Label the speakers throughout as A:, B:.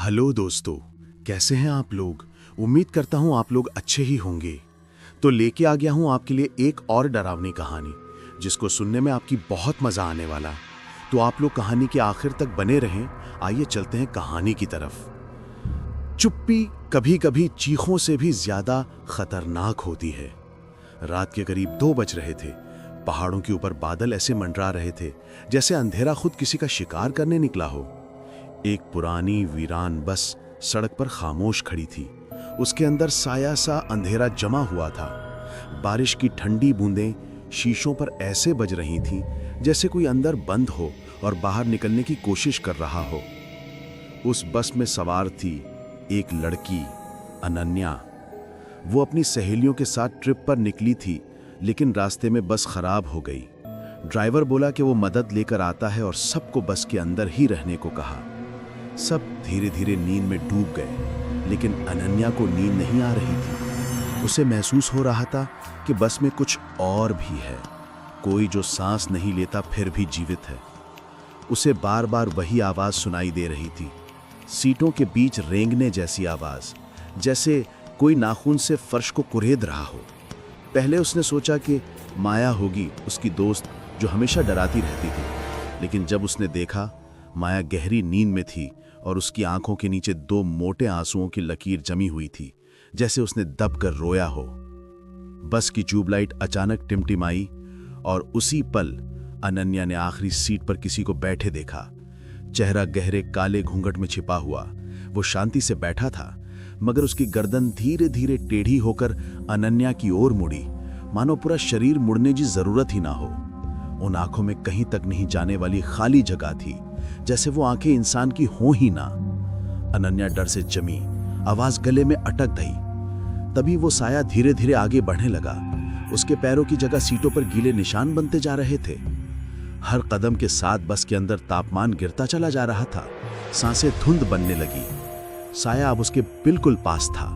A: Hello दोस्तों, कैसे हैं आप लोग। उम्मीद करता हूं आप लोग अच्छे ही होंगे। तो लेके आ गया हूं आपके लिए एक और डरावनी कहानी जिसको सुनने में आपकी बहुत मजा आने वाला। तो आप लोग कहानी के आखिर तक बने रहें। आइए चलते हैं कहानी की तरफ। चुप्पी कभी कभी चीखों से भी ज्यादा खतरनाक होती है। रात के करीब 2 बज रहे थे। पहाड़ों के ऊपर बादल ऐसे मंडरा रहे थे जैसे अंधेरा खुद किसी का शिकार करने निकला हो। एक पुरानी वीरान बस सड़क पर खामोश खड़ी थी। उसके अंदर साया सा अंधेरा जमा हुआ था। बारिश की ठंडी बूंदें शीशों पर ऐसे बज रही थीं जैसे कोई अंदर बंद हो और बाहर निकलने की कोशिश कर रहा हो। उस बस में सवार थी एक लड़की, अनन्या। वो अपनी सहेलियों के साथ ट्रिप पर निकली थी, लेकिन रास्ते में बस खराब हो गई। ड्राइवर बोला कि वो मदद लेकर आता है और सबको बस के अंदर ही रहने को कहा। सब धीरे धीरे नींद में डूब गए, लेकिन अनन्या को नींद नहीं आ रही थी। उसे महसूस हो रहा था कि बस में कुछ और भी है, कोई जो सांस नहीं लेता फिर भी जीवित है। उसे बार बार वही आवाज सुनाई दे रही थी, सीटों के बीच रेंगने जैसी आवाज, जैसे कोई नाखून से फर्श को कुरेद रहा हो। पहले उसने सोचा कि माया होगी, उसकी दोस्त जो हमेशा डराती रहती थी, लेकिन जब उसने देखा माया गहरी नींद में थी और उसकी आंखों के नीचे 2 मोटे आंसुओं की लकीर जमी हुई थी, जैसे उसने दब कर रोया हो। बस की ट्यूबलाइट अचानक टिमटिमाई और उसी पल अनन्या ने आखिरी सीट पर किसी को बैठे देखा। चेहरा गहरे काले घूंघट में छिपा हुआ। वो शांति से बैठा था, मगर उसकी गर्दन धीरे धीरे टेढ़ी होकर अनन्या की ओर मुड़ी, मानो पूरा शरीर मुड़ने की जरूरत ही ना हो। उन आंखों में कहीं तक नहीं जाने वाली खाली जगह थी, जैसे वो आंखें इंसान की हो ही ना। अनन्या डर से जमी, आवाज गले में अटक गई। तभी वो साया धीरे धीरे आगे बढ़ने लगा। उसके पैरों की जगह सीटों पर गीले निशान बनते जा रहे थे। हर कदम के साथ बस के अंदर तापमान गिरता चला जा रहा था। सांसें धुंध बनने लगी। साया अब उसके बिल्कुल पास था।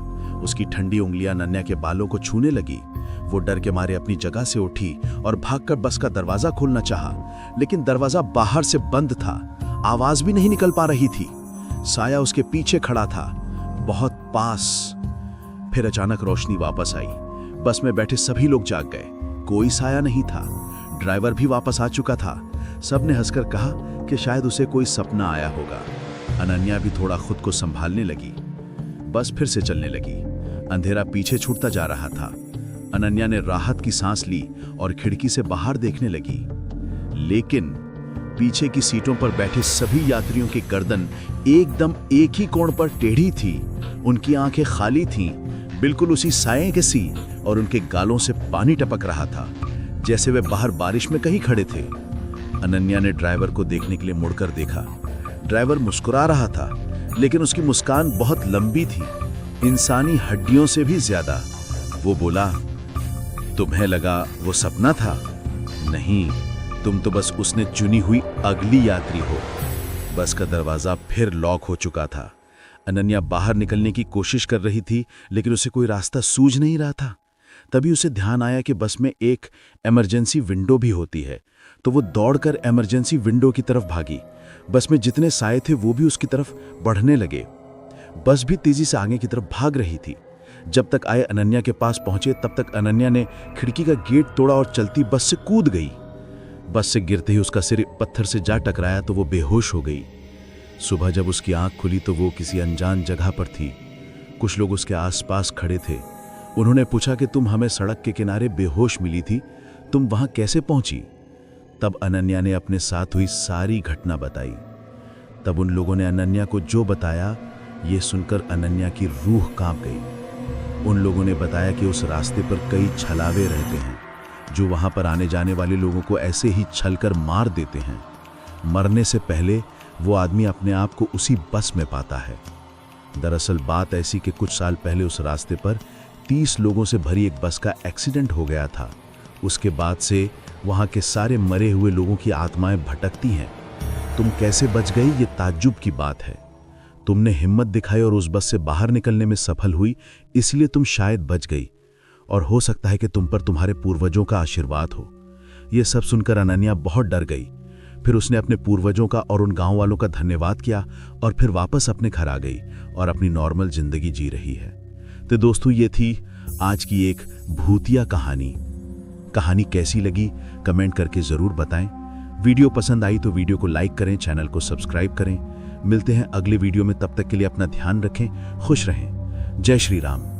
A: उसकी ठंडी उंगलियां अनन्या के बालों को छूने लगी। वो डर के मारे अपनी जगह से उठी और भागकर बस का दरवाजा खोलना चाहा, लेकिन दरवाजा बाहर से बंद था। आवाज भी नहीं निकल पा रही थी। साया उसके पीछे खड़ा था, बहुत पास। फिर अचानक रोशनी वापस आई। बस में बैठे सभी लोग जाग गए। कोई साया नहीं था। ड्राइवर भी वापस आ चुका था। सबने हंसकर कहा कि शायद उसे कोई सपना आया होगा। अनन्या भी थोड़ा खुद को संभालने लगी। बस फिर से चलने लगी। अंधेरा पीछे छूटता जा रहा था। अनन्या ने राहत की सांस ली और खिड़की से बाहर देखने लगी, लेकिन पीछे की सीटों पर बैठे सभी यात्रियों की गर्दन एकदम एक ही कोण पर टेढ़ी थी। उनकी आंखें खाली थीं, बिल्कुल उसी साये के सी, और उनके गालों से पानी टपक रहा था, जैसे वे बाहर बारिश में कहीं खड़े थे। अनन्या ने ड्राइवर को देखने के लिए मुड़कर देखा। ड्राइवर मुस्कुरा रहा था, लेकिन उसकी मुस्कान बहुत लंबी थी, इंसानी हड्डियों से भी ज्यादा। वो बोला, तुम्हें लगा वो सपना था? नहीं, तुम तो बस उसने चुनी हुई अगली यात्री हो। बस का दरवाजा फिर लॉक हो चुका था। अनन्या बाहर निकलने की कोशिश कर रही थी, लेकिन उसे कोई रास्ता सूझ नहीं रहा था। तभी उसे ध्यान आया कि बस में एक इमरजेंसी विंडो भी होती है, तो वो दौड़कर इमरजेंसी विंडो की तरफ भागी। बस में जितने साए थे वो भी उसकी तरफ बढ़ने लगे। बस भी तेजी से आगे की तरफ भाग रही थी। जब तक आए अनन्या के पास पहुंचे, तब तक अनन्या ने खिड़की का गेट तोड़ा और चलती बस से कूद गई। बस से गिरते ही उसका सिर पत्थर से जा टकराया तो वो बेहोश हो गई। सुबह जब उसकी आंख खुली तो वो किसी अनजान जगह पर थी। कुछ लोग उसके आसपास खड़े थे। उन्होंने पूछा कि तुम हमें सड़क के किनारे बेहोश मिली थी, तुम वहां कैसे पहुंची? तब अनन्या ने अपने साथ हुई सारी घटना बताई। तब उन लोगों ने अनन्या को जो बताया, ये सुनकर अनन्या की रूह कांप गई। उन लोगों ने बताया कि उस रास्ते पर कई छलावे रहते हैं जो वहां पर आने जाने वाले लोगों को ऐसे ही छलकर मार देते हैं। मरने से पहले वो आदमी अपने आप को उसी बस में पाता है। दरअसल बात ऐसी कि कुछ साल पहले उस रास्ते पर 30 लोगों से भरी एक बस का एक्सीडेंट हो गया था। उसके बाद से वहां के सारे मरे हुए लोगों की आत्माएं भटकती हैं। तुम कैसे बच गई, ये ताज्जुब की बात है। तुमने हिम्मत दिखाई और उस बस से बाहर निकलने में सफल हुई, इसलिए तुम शायद बच गई, और हो सकता है कि तुम पर तुम्हारे पूर्वजों का आशीर्वाद हो। यह सब सुनकर अनन्या बहुत डर गई। फिर उसने अपने पूर्वजों का और उन गांव वालों का धन्यवाद किया और फिर वापस अपने घर आ गई और अपनी नॉर्मल जिंदगी जी रही है। तो दोस्तों, ये थी आज की एक भूतिया कहानी कैसी लगी कमेंट करके ज़रूर बताएं। वीडियो पसंद आई तो वीडियो को लाइक करें, चैनल को सब्सक्राइब करें। मिलते हैं अगले वीडियो में, तब तक के लिए अपना ध्यान रखें, खुश रहें। जय श्री राम।